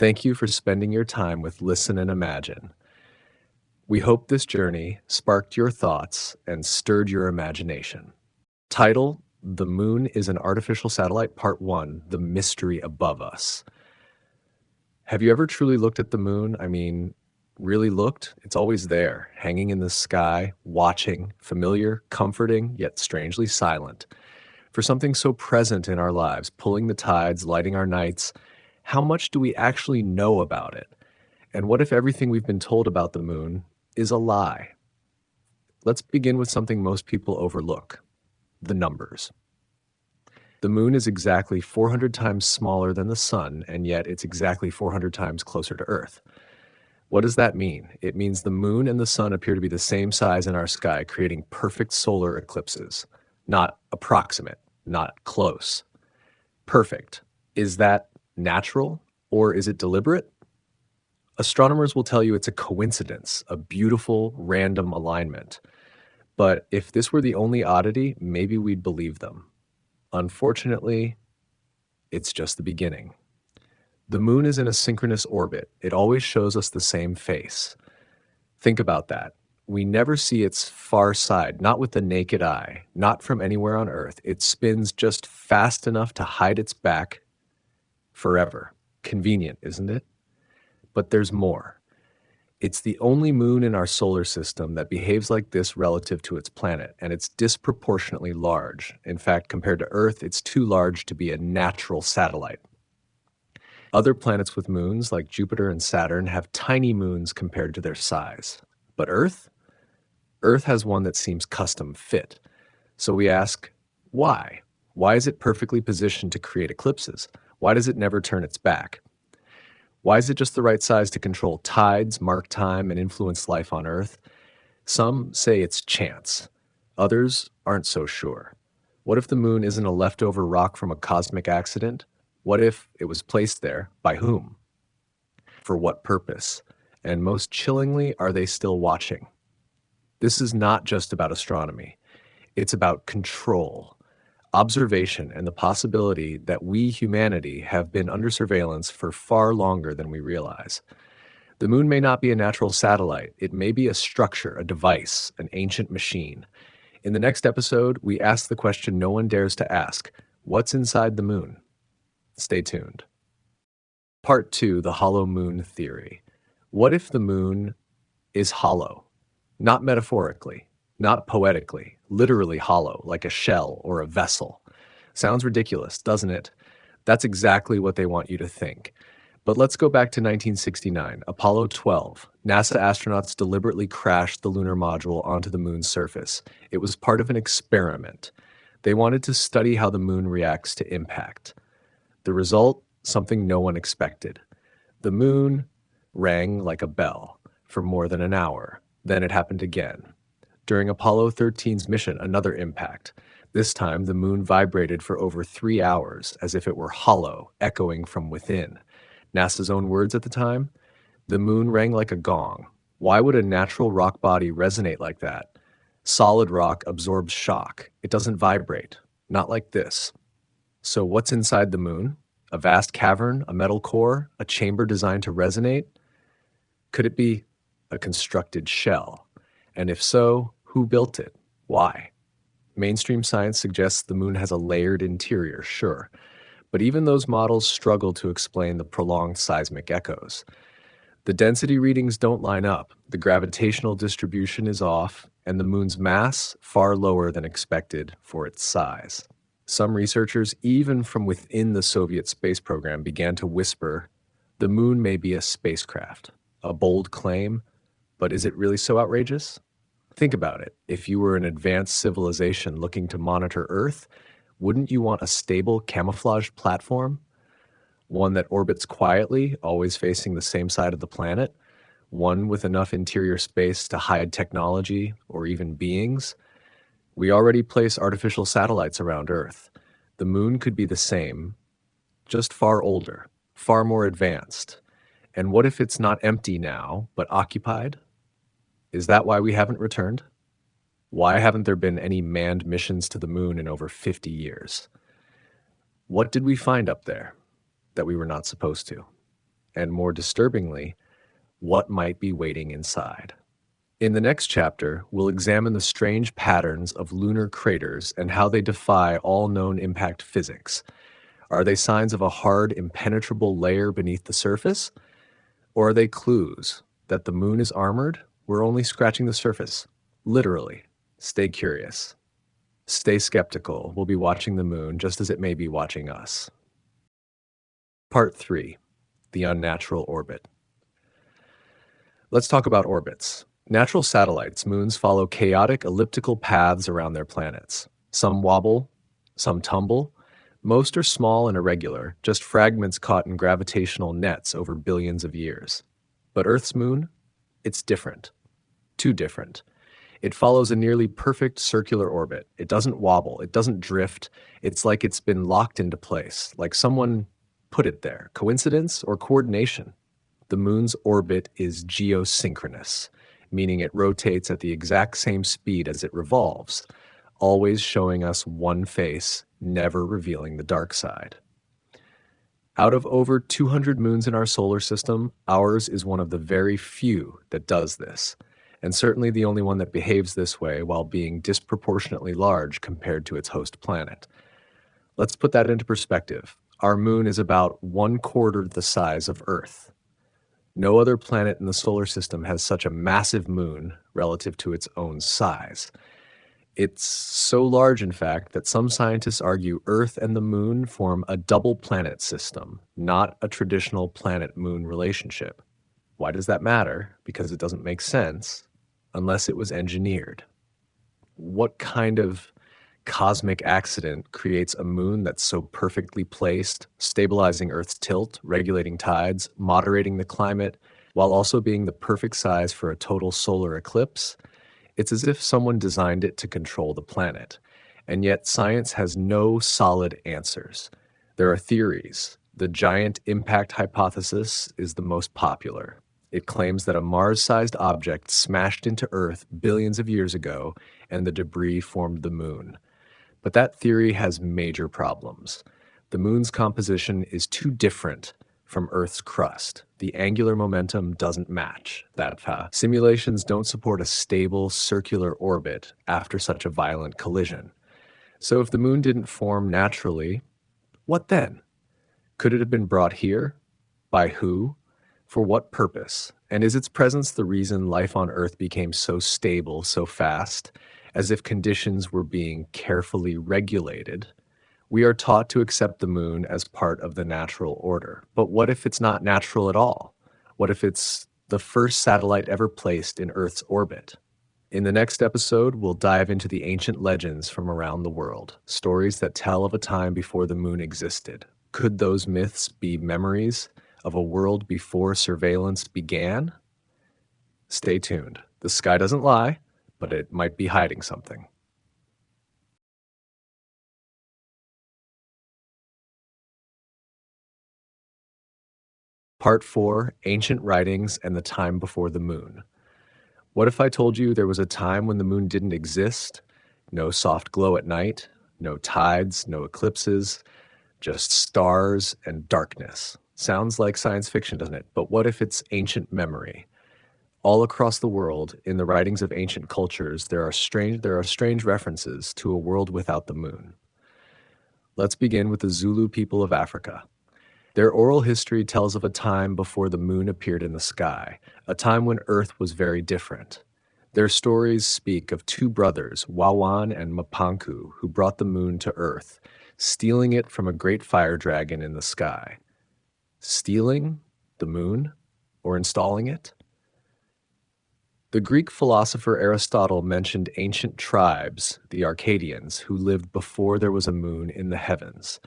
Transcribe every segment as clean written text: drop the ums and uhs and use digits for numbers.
Thank you for spending your time with Listen and Imagine. We hope this journey sparked your thoughts and stirred your imagination. Title: The Moon is an Artificial Satellite, Part 1: The Mystery Above Us. Have you ever truly looked at the moon? Really looked? It's always there, hanging in the sky, watching, familiar, comforting, yet strangely silent. For something so present in our lives, pulling the tides, lighting our nights, how much do we actually know about it? And what if everything we've been told about the moon is a lie? Let's begin with something most people overlook: the numbers. The moon is exactly 400 times smaller than the sun, and yet it's exactly 400 times closer to Earth. What does that mean? It means the moon and the sun appear to be the same size in our sky, creating perfect solar eclipses. Not approximate, not close. Perfect. Is that natural, or is it deliberate? Astronomers will tell you it's a coincidence, a beautiful, random alignment. But if this were the only oddity, maybe we'd believe them. Unfortunately, it's just the beginning. The moon is in a synchronous orbit. It always shows us the same face. Think about that. We never see its far side, not with the naked eye, not from anywhere on Earth. It spins just fast enough to hide its back forever. Convenient, isn't it? But there's more. It's the only moon in our solar system that behaves like this relative to its planet, and it's disproportionately large. In fact, compared to Earth, it's too large to be a natural satellite. Other planets with moons, like Jupiter and Saturn, have tiny moons compared to their size. But Earth? Earth has one that seems custom fit. So we ask, why? Why is it perfectly positioned to create eclipses? Why does it never turn its back? Why is it just the right size to control tides, mark time, and influence life on Earth? Some say it's chance. Others aren't so sure. What if the moon isn't a leftover rock from a cosmic accident? What if it was placed there? By whom? For what purpose? And most chillingly, are they still watching? This is not just about astronomy. It's about control, observation, and the possibility that we, humanity, have been under surveillance for far longer than we realize. The moon may not be a natural satellite. It may be a structure, a device, an ancient machine. In the next episode, we ask the question no one dares to ask: what's inside the moon? Stay tuned. Part 2: The Hollow Moon Theory. What if the moon is hollow? Not metaphorically, not poetically, literally hollow, like a shell or a vessel. Sounds ridiculous, doesn't it? That's exactly what they want you to think. But let's go back to 1969, Apollo 12. NASA astronauts deliberately crashed the lunar module onto the moon's surface. It was part of an experiment. They wanted to study how the moon reacts to impact. The result? Something no one expected. The moon rang like a bell for more than an hour. Then it happened again. During Apollo 13's mission, another impact. This time, the moon vibrated for over 3 hours, as if it were hollow, echoing from within. NASA's own words at the time: the moon rang like a gong. Why would a natural rock body resonate like that? Solid rock absorbs shock. It doesn't vibrate. Not like this. So what's inside the moon? A vast cavern, a metal core, a chamber designed to resonate? Could it be a constructed shell? And if so, who built it? Why? Mainstream science suggests the moon has a layered interior, sure, but even those models struggle to explain the prolonged seismic echoes. The density readings don't line up, the gravitational distribution is off, and the moon's mass far lower than expected for its size. Some researchers, even from within the Soviet space program, began to whisper, the moon may be a spacecraft. A bold claim, but is it really so outrageous? Think about it. If you were an advanced civilization looking to monitor Earth, wouldn't you want a stable, camouflaged platform? One that orbits quietly, always facing the same side of the planet? One with enough interior space to hide technology or even beings? We already place artificial satellites around Earth. The moon could be the same, just far older, far more advanced. And what if it's not empty now, but occupied? Is that why we haven't returned? Why haven't there been any manned missions to the moon in over 50 years? What did we find up there that we were not supposed to? and more disturbingly, what might be waiting inside. In the next chapter, we'll examine the strange patterns of lunar craters and how they defy all known impact physics. Are they signs of a hard, impenetrable layer beneath the surface? Or are they clues that the moon is armored? We're only scratching the surface. Literally. Stay curious. Stay skeptical. We'll be watching the moon just as it may be watching us. Part 3. The unnatural orbit. Let's talk about orbits. Natural satellites, moons, follow chaotic elliptical paths around their planets. Some wobble, some tumble. Most are small and irregular, just fragments caught in gravitational nets over billions of years. But Earth's moon? It's different. Too different. It follows a nearly perfect circular orbit. It doesn't wobble. It doesn't drift. It's like it's been locked into place, like someone put it there. Coincidence or coordination? The moon's orbit is geosynchronous, meaning it rotates at the exact same speed as it revolves, always showing us one face, never revealing the dark side. Out of over 200 moons in our solar system, ours is one of the very few that does this, and certainly the only one that behaves this way while being disproportionately large compared to its host planet. Let's put that into perspective. Our moon is about 1/4 the size of Earth. No other planet in the solar system has such a massive moon relative to its own size. It's so large, in fact, that some scientists argue Earth and the moon form a double planet system, not a traditional planet-moon relationship. Why does that matter? Because it doesn't make sense unless it was engineered. What kind of cosmic accident creates a moon that's so perfectly placed, stabilizing Earth's tilt, regulating tides, moderating the climate, while also being the perfect size for a total solar eclipse? It's as if someone designed it to control the planet. And yet science has no solid answers. There are theories. The giant impact hypothesis is the most popular. It claims that a Mars-sized object smashed into Earth billions of years ago, and the debris formed the moon. But that theory has major problems. The moon's composition is too different from Earth's crust. The angular momentum doesn't match. Simulations don't support a stable circular orbit after such a violent collision. So if the moon didn't form naturally, what then? Could it have been brought here? By who? For what purpose? And is its presence the reason life on Earth became so stable so fast, as if conditions were being carefully regulated? We are taught to accept the moon as part of the natural order. But what if it's not natural at all? What if it's the first satellite ever placed in Earth's orbit? In the next episode, we'll dive into the ancient legends from around the world, stories that tell of a time before the moon existed. Could those myths be memories of a world before surveillance began? Stay tuned. The sky doesn't lie, but it might be hiding something. Part 4, Ancient Writings and the Time Before the Moon. What if I told you there was a time when the moon didn't exist? No soft glow at night, no tides, no eclipses, just stars and darkness. Sounds like science fiction, doesn't it? But what if it's ancient memory? All across the world, in the writings of ancient cultures, there are strange references to a world without the moon. Let's begin with the Zulu people of Africa. Their oral history tells of a time before the moon appeared in the sky, a time when Earth was very different. Their stories speak of two brothers, Wawan and Mapanku, who brought the moon to Earth, stealing it from a great fire dragon in the sky. Stealing the moon? Or installing it? The Greek philosopher Aristotle mentioned ancient tribes, the Arcadians, who lived before there was a moon in the heavens.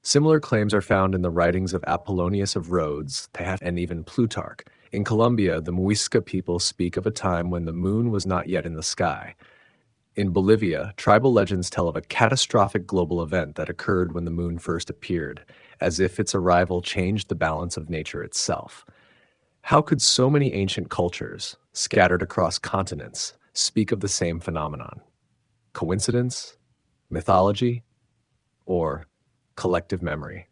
Similar claims are found in the writings of Apollonius of Rhodes, and even Plutarch. In Colombia, the Muisca people speak of a time when the moon was not yet in the sky. In Bolivia, tribal legends tell of a catastrophic global event that occurred when the moon first appeared, as if its arrival changed the balance of nature itself. How could so many ancient cultures, scattered across continents, speak of the same phenomenon? Coincidence? Mythology? Or collective memory?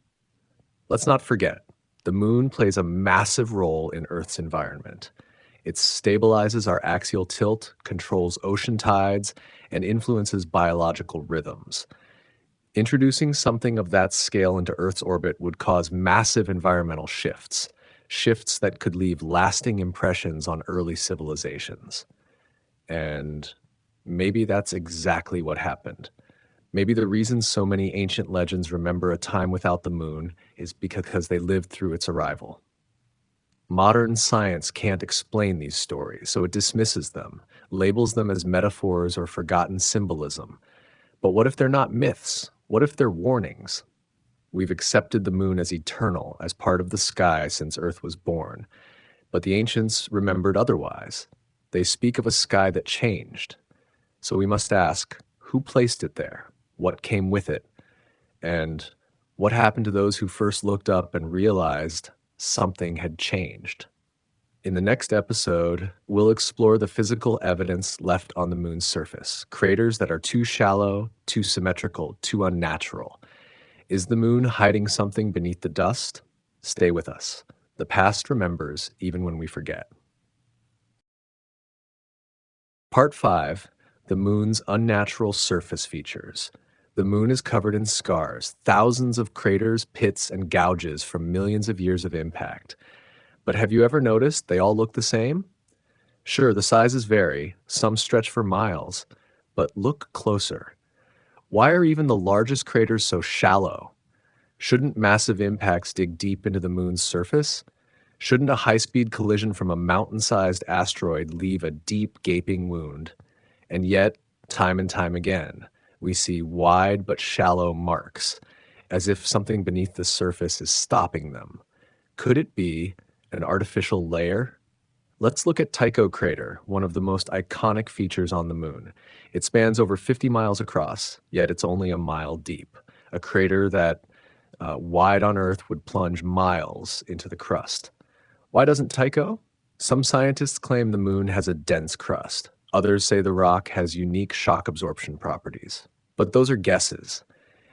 Let's not forget, The moon plays a massive role in Earth's environment. It stabilizes our axial tilt, controls ocean tides, and influences biological rhythms. Introducing something of that scale into Earth's orbit would cause massive environmental shifts, shifts that could leave lasting impressions on early civilizations. And maybe that's exactly what happened. Maybe the reason so many ancient legends remember a time without the moon is because they lived through its arrival. Modern science can't explain these stories, so it dismisses them, labels them as metaphors or forgotten symbolism. But what if they're not myths? What if they're warnings? We've accepted the moon as eternal, as part of the sky since Earth was born. But the ancients remembered otherwise. They speak of a sky that changed. So we must ask, who placed it there? What came with it? And what happened to those who first looked up and realized something had changed? In the next episode, we'll explore the physical evidence left on the moon's surface, craters that are too shallow, too symmetrical, too unnatural. Is the moon hiding something beneath the dust? Stay with us. The past remembers even when we forget. Part 5, the moon's unnatural surface features. The moon is covered in scars, thousands of craters, pits, and gouges from millions of years of impact. But have you ever noticed they all look the same? Sure, the sizes vary, some stretch for miles, but look closer. Why are even the largest craters so shallow? Shouldn't massive impacts dig deep into the moon's surface? Shouldn't a high-speed collision from a mountain-sized asteroid leave a deep, gaping wound? And yet, time and time again, we see wide but shallow marks, as if something beneath the surface is stopping them. Could it be an artificial layer? Let's look at Tycho crater, one of the most iconic features on the moon. It spans over 50 miles across, yet it's only a mile deep. A crater that, wide on Earth, would plunge miles into the crust. Why doesn't Tycho? Some scientists claim the moon has a dense crust. Others say the rock has unique shock absorption properties. But those are guesses,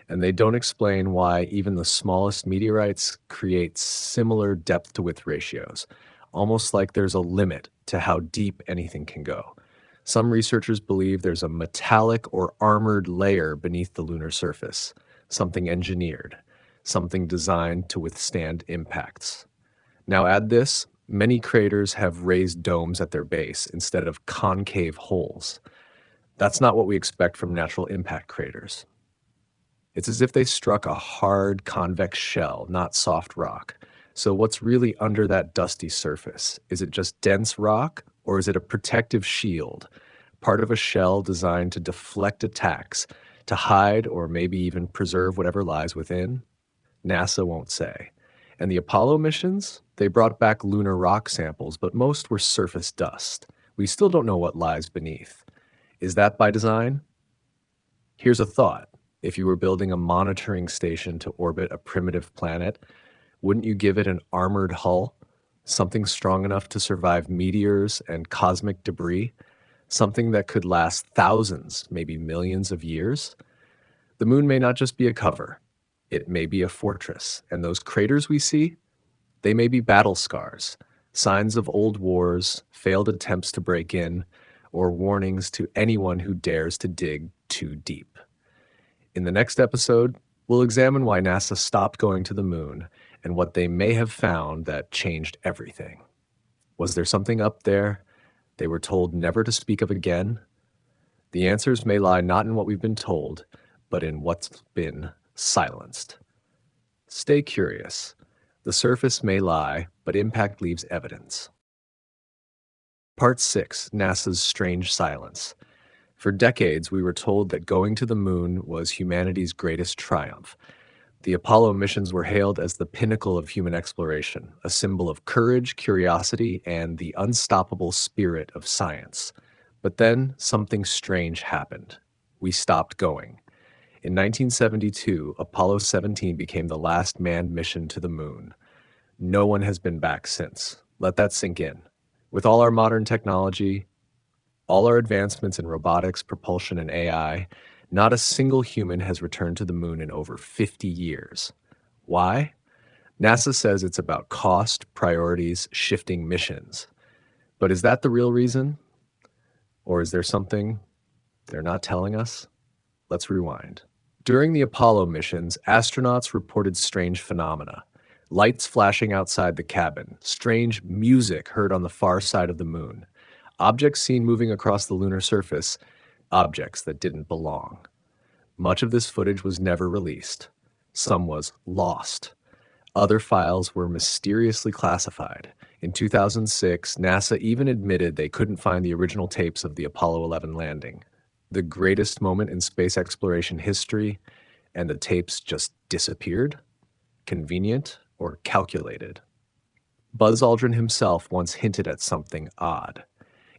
and they don't explain why even the smallest meteorites create similar depth to width ratios, almost like there's a limit to how deep anything can go. Some researchers believe there's a metallic or armored layer beneath the lunar surface, something engineered, something designed to withstand impacts. Now add this, many craters have raised domes at their base instead of concave holes. That's not what we expect from natural impact craters. It's as if they struck a hard, convex shell, not soft rock. So what's really under that dusty surface? Is it just dense rock, or is it a protective shield, part of a shell designed to deflect attacks, to hide or maybe even preserve whatever lies within? NASA won't say. And the Apollo missions, they brought back lunar rock samples, but most were surface dust. We still don't know what lies beneath. Is that by design? Here's a thought. If you were building a monitoring station to orbit a primitive planet, wouldn't you give it an armored hull? Something strong enough to survive meteors and cosmic debris? Something that could last thousands, maybe millions of years? The moon may not just be a cover. It may be a fortress, and those craters we see, they may be battle scars, signs of old wars, failed attempts to break in, or warnings to anyone who dares to dig too deep. In the next episode, we'll examine why NASA stopped going to the moon and what they may have found that changed everything. Was there something up there they were told never to speak of again? The answers may lie not in what we've been told, but in what's been silenced. Stay curious. The surface may lie, but impact leaves evidence. Part 6, NASA's Strange Silence. For decades, we were told that going to the moon was humanity's greatest triumph. The Apollo missions were hailed as the pinnacle of human exploration, a symbol of courage, curiosity, and the unstoppable spirit of science. But then something strange happened. We stopped going. In 1972, Apollo 17 became the last manned mission to the moon. No one has been back since. Let that sink in. With all our modern technology, all our advancements in robotics, propulsion, and AI, not a single human has returned to the moon in over 50 years. Why? NASA says it's about cost, priorities, shifting missions. But is that the real reason? Or is there something they're not telling us? Let's rewind. During the Apollo missions, astronauts reported strange phenomena. Lights flashing outside the cabin, strange music heard on the far side of the moon, objects seen moving across the lunar surface, objects that didn't belong. Much of this footage was never released. Some was lost. Other files were mysteriously classified. In 2006, NASA even admitted they couldn't find the original tapes of the Apollo 11 landing, the greatest moment in space exploration history, and the tapes just disappeared? Convenient or calculated? Buzz Aldrin himself once hinted at something odd.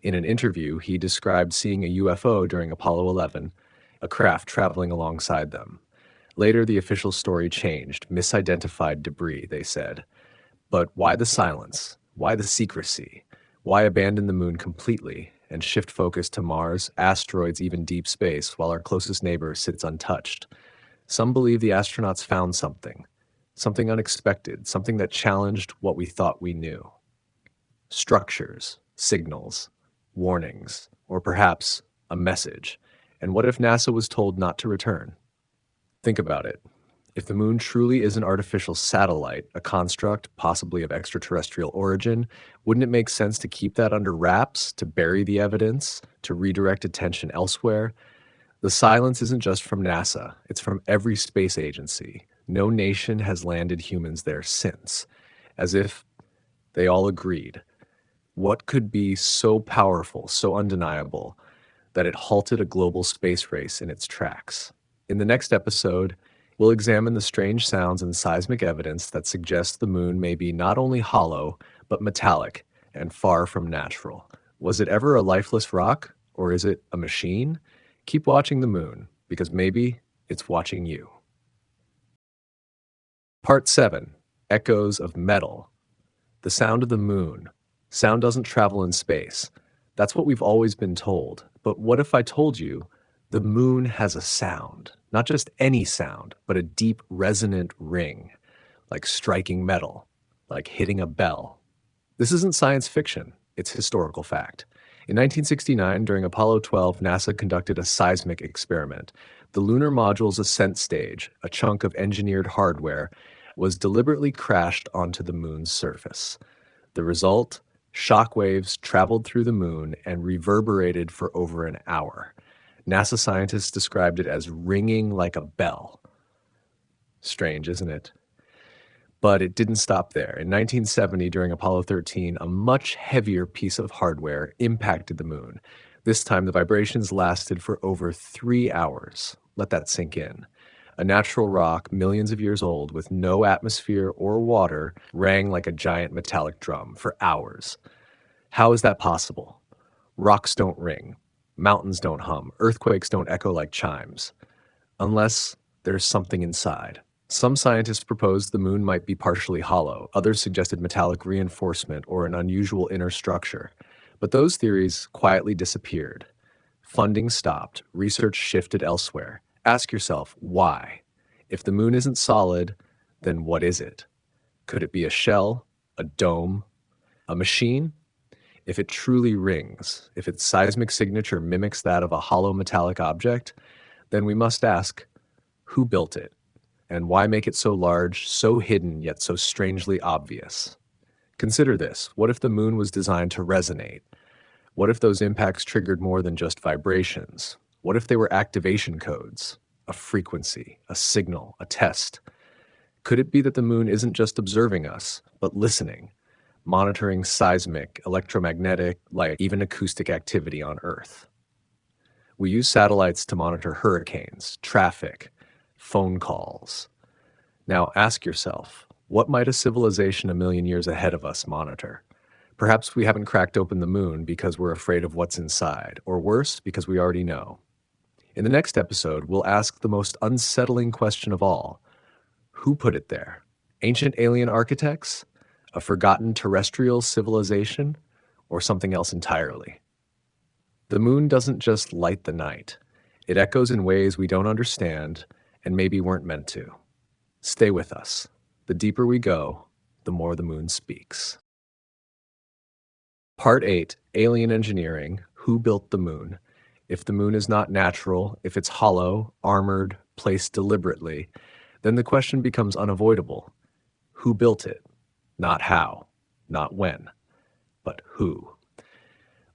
In an interview, he described seeing a UFO during Apollo 11, a craft traveling alongside them. Later, the official story changed. Misidentified debris, they said. But why the silence? Why the secrecy? Why abandon the moon completely and shift focus to Mars, asteroids, even deep space, while our closest neighbor sits untouched? Some believe the astronauts found something unexpected, something that challenged what we thought we knew. Structures, signals, warnings, or perhaps a message. And what if NASA was told not to return? Think about it. If the moon truly is an artificial satellite, a construct possibly of extraterrestrial origin, wouldn't it make sense to keep that under wraps, to bury the evidence, to redirect attention elsewhere? The silence isn't just from NASA, it's from every space agency. No nation has landed humans there since, as if they all agreed. What could be so powerful, so undeniable, that it halted a global space race in its tracks? In the next episode, we'll examine the strange sounds and seismic evidence that suggests the moon may be not only hollow, but metallic and far from natural. Was it ever a lifeless rock, or is it a machine? Keep watching the moon, because maybe it's watching you. Part 7. Echoes of Metal. The sound of the moon. Sound doesn't travel in space. That's what we've always been told. But what if I told you the moon has a sound? Not just any sound, but a deep, resonant ring, like striking metal, like hitting a bell. This isn't science fiction, it's historical fact. In 1969, during Apollo 12, NASA conducted a seismic experiment. The lunar module's ascent stage, a chunk of engineered hardware, was deliberately crashed onto the moon's surface. The result? Shock waves traveled through the moon and reverberated for over an hour. NASA scientists described it as ringing like a bell. Strange, isn't it? But it didn't stop there. In 1970, during Apollo 13, a much heavier piece of hardware impacted the moon. This time, the vibrations lasted for over 3 hours. Let that sink in. A natural rock, millions of years old, with no atmosphere or water, rang like a giant metallic drum for hours. How is that possible? Rocks don't ring. Mountains don't hum. Earthquakes don't echo like chimes. Unless there's something inside. Some scientists proposed the moon might be partially hollow. Others suggested metallic reinforcement or an unusual inner structure. But those theories quietly disappeared. Funding stopped. Research shifted elsewhere. Ask yourself, why? If the moon isn't solid, then what is it? Could it be a shell, a dome, a machine? If it truly rings, if its seismic signature mimics that of a hollow metallic object, then we must ask, who built it? And why make it so large, so hidden, yet so strangely obvious? Consider this. What if the moon was designed to resonate? What if those impacts triggered more than just vibrations? What if they were activation codes? A frequency, a signal, a test? Could it be that the moon isn't just observing us, but listening, monitoring seismic, electromagnetic, like even acoustic activity on Earth? We use satellites to monitor hurricanes, traffic, phone calls. Now ask yourself, what might a civilization a million years ahead of us monitor? Perhaps we haven't cracked open the moon because we're afraid of what's inside, or worse, because we already know. In the next episode, we'll ask the most unsettling question of all. Who put it there? Ancient alien architects? A forgotten terrestrial civilization? Or something else entirely? The moon doesn't just light the night. It echoes in ways we don't understand and maybe weren't meant to. Stay with us. The deeper we go, the more the moon speaks. Part 8, Alien Engineering, Who Built the Moon? If the moon is not natural, if it's hollow, armored, placed deliberately, then the question becomes unavoidable. Who built it? Not how, not when, but who?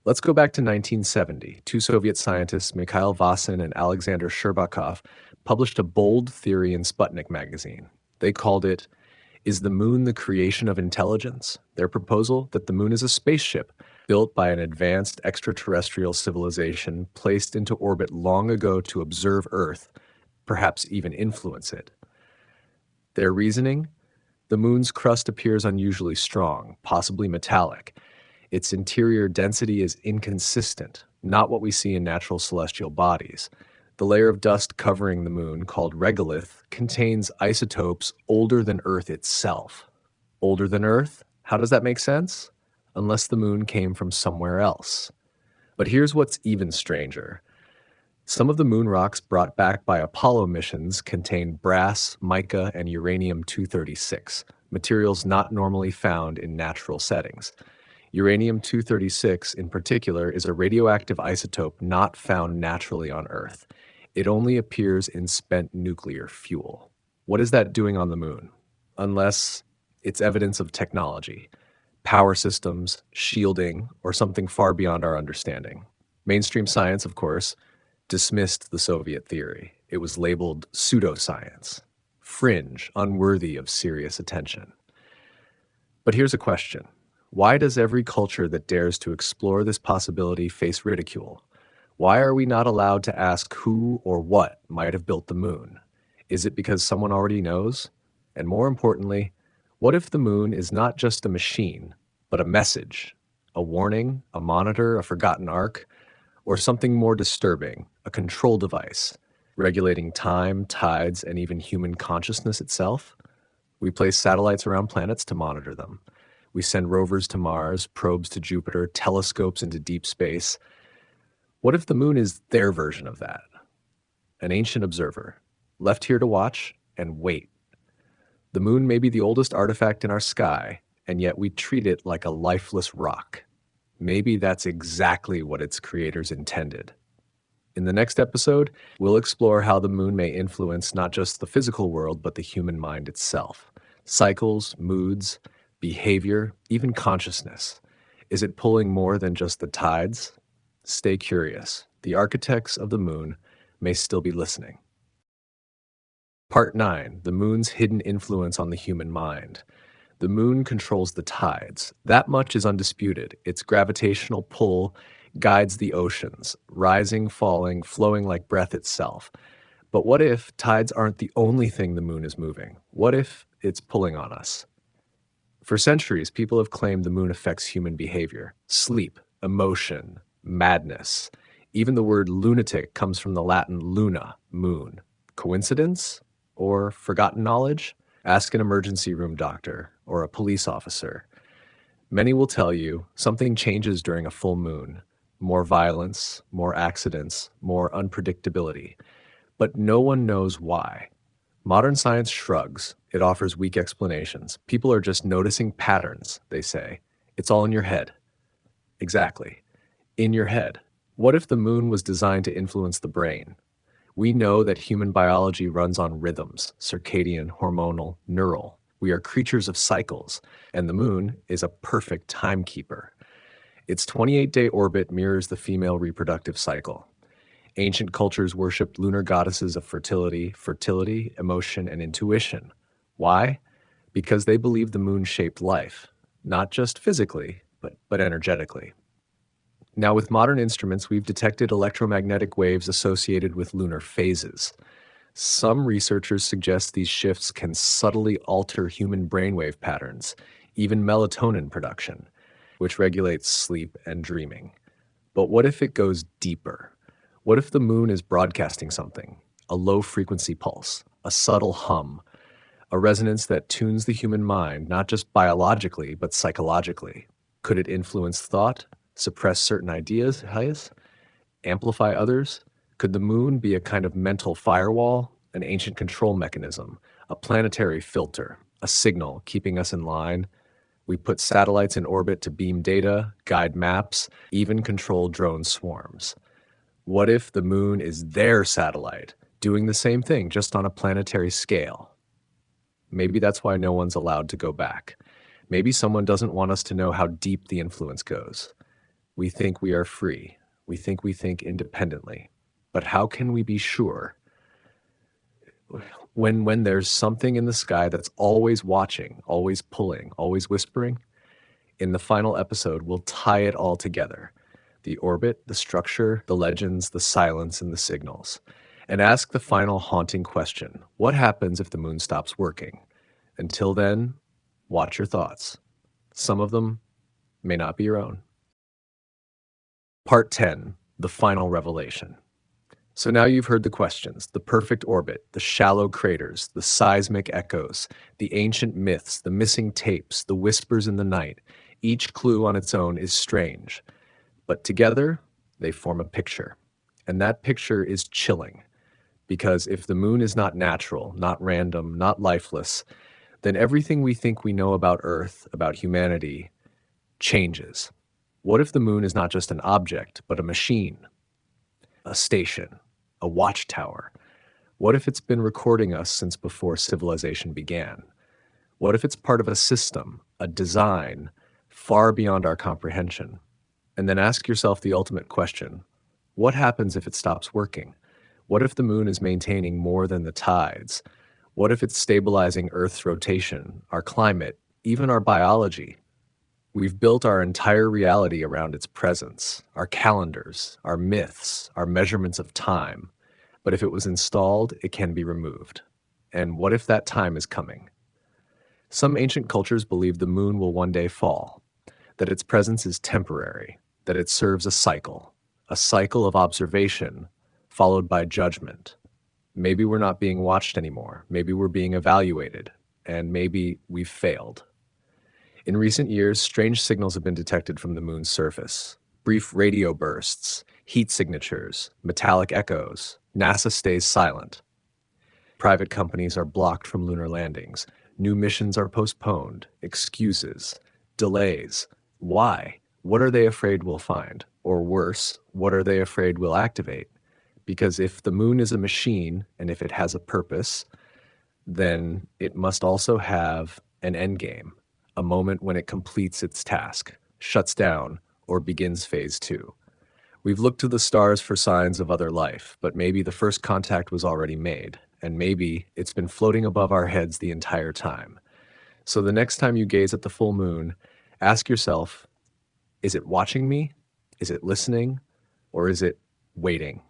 Let's go back to 1970. Two Soviet scientists, Mikhail Vasin and Alexander Sherbakov, published a bold theory in Sputnik magazine. They called it, "Is the moon the creation of intelligence?" Their proposal that the moon is a spaceship built by an advanced extraterrestrial civilization placed into orbit long ago to observe Earth, perhaps even influence it. Their reasoning? The moon's crust appears unusually strong, possibly metallic. Its interior density is inconsistent, not what we see in natural celestial bodies. The layer of dust covering the moon, called regolith, contains isotopes older than Earth itself. Older than Earth? How does that make sense? Unless the moon came from somewhere else. But here's what's even stranger. Some of the moon rocks brought back by Apollo missions contain brass, mica, and uranium-236, materials not normally found in natural settings. Uranium-236, in particular, is a radioactive isotope not found naturally on Earth. It only appears in spent nuclear fuel. What is that doing on the moon? Unless it's evidence of technology, power systems, shielding, or something far beyond our understanding. Mainstream science, of course, dismissed the Soviet theory. It was labeled pseudoscience, fringe, unworthy of serious attention. But here's a question. Why does every culture that dares to explore this possibility face ridicule? Why are we not allowed to ask who or what might have built the moon? Is it because someone already knows? And more importantly, what if the moon is not just a machine, but a message, a warning, a monitor, a forgotten ark, or something more disturbing, a control device, regulating time, tides, and even human consciousness itself? We place satellites around planets to monitor them. We send rovers to Mars, probes to Jupiter, telescopes into deep space. What if the moon is their version of that? An ancient observer, left here to watch and wait. The moon may be the oldest artifact in our sky, and yet we treat it like a lifeless rock. Maybe that's exactly what its creators intended. In the next episode, we'll explore how the moon may influence not just the physical world, but the human mind itself. Cycles, moods, behavior, even consciousness. Is it pulling more than just the tides? Stay curious. The architects of the moon may still be listening. Part 9, the moon's hidden influence on the human mind. The moon controls the tides. That much is undisputed. Its gravitational pull guides the oceans, rising, falling, flowing like breath itself. But what if tides aren't the only thing the moon is moving? What if it's pulling on us? For centuries, people have claimed the moon affects human behavior, sleep, emotion, madness. Even the word lunatic comes from the Latin luna, moon. Coincidence? Or forgotten knowledge? Ask an emergency room doctor or a police officer. Many will tell you something changes during a full moon. More violence, more accidents, more unpredictability. But no one knows why. Modern science shrugs. It offers weak explanations. People are just noticing patterns, they say. It's all in your head. Exactly. In your head. What if the moon was designed to influence the brain? We know that human biology runs on rhythms, circadian, hormonal, neural. We are creatures of cycles, and the moon is a perfect timekeeper. Its 28-day orbit mirrors the female reproductive cycle. Ancient cultures worshipped lunar goddesses of fertility, emotion, and intuition. Why? Because they believed the moon shaped life, not just physically, but energetically. Now, with modern instruments, we've detected electromagnetic waves associated with lunar phases. Some researchers suggest these shifts can subtly alter human brainwave patterns, even melatonin production, which regulates sleep and dreaming. But what if it goes deeper? What if the moon is broadcasting something? A low-frequency pulse, a subtle hum, a resonance that tunes the human mind, not just biologically, but psychologically. Could it influence thought, suppress certain ideas, amplify others? Could the moon be a kind of mental firewall, an ancient control mechanism, a planetary filter, a signal keeping us in line. We put satellites in orbit to beam data, guide maps, even control drone swarms. What if the moon is their satellite, doing the same thing, just on a planetary scale? Maybe that's why no one's allowed to go back. Maybe someone doesn't want us to know how deep the influence goes. We think we are free. We think independently. But how can we be sure? When there's something in the sky that's always watching, always pulling, always whispering, in the final episode, we'll tie it all together. The orbit, the structure, the legends, the silence, and the signals. And ask the final haunting question: what happens if the moon stops working? Until then, watch your thoughts. Some of them may not be your own. Part 10, the final revelation. So now you've heard the questions: the perfect orbit, the shallow craters, the seismic echoes, the ancient myths, the missing tapes, the whispers in the night. Each clue on its own is strange, but together they form a picture. And that picture is chilling, because if the moon is not natural, not random, not lifeless, then everything we think we know about Earth, about humanity, changes. What if the moon is not just an object, but a machine, a station, a watchtower? What if it's been recording us since before civilization began? What if it's part of a system, a design, far beyond our comprehension? And then ask yourself the ultimate question: what happens if it stops working? What if the moon is maintaining more than the tides? What if it's stabilizing Earth's rotation, our climate, even our biology? We've built our entire reality around its presence, our calendars, our myths, our measurements of time. But if it was installed, it can be removed. And what if that time is coming? Some ancient cultures believe the moon will one day fall, that its presence is temporary, that it serves a cycle of observation followed by judgment. Maybe we're not being watched anymore. Maybe we're being evaluated, and maybe we've failed. In recent years, strange signals have been detected from the moon's surface: brief radio bursts, heat signatures, metallic echoes. NASA stays silent. Private companies are blocked from lunar landings. New missions are postponed. Excuses, delays. Why? What are they afraid we'll find? Or worse, what are they afraid we'll activate? Because if the moon is a machine, and if it has a purpose, then it must also have an endgame, a moment when it completes its task, shuts down, or begins phase 2. We've looked to the stars for signs of other life, but maybe the first contact was already made, and maybe it's been floating above our heads the entire time. So the next time you gaze at the full moon, ask yourself, is it watching me? Is it listening? Or is it waiting?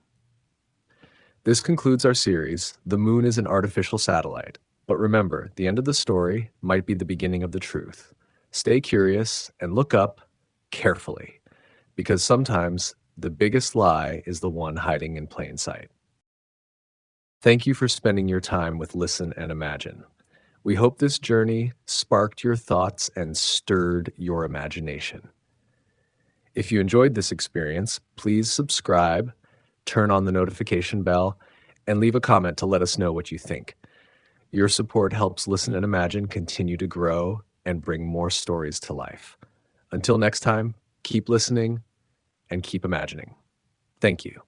This concludes our series, The Moon is an Artificial Satellite. But remember, the end of the story might be the beginning of the truth. Stay curious and look up carefully, because sometimes the biggest lie is the one hiding in plain sight. Thank you for spending your time with Listen and Imagine. We hope this journey sparked your thoughts and stirred your imagination. If you enjoyed this experience, please subscribe, turn on the notification bell, and leave a comment to let us know what you think. Your support helps Listen and Imagine continue to grow and bring more stories to life. Until next time, keep listening and keep imagining. Thank you.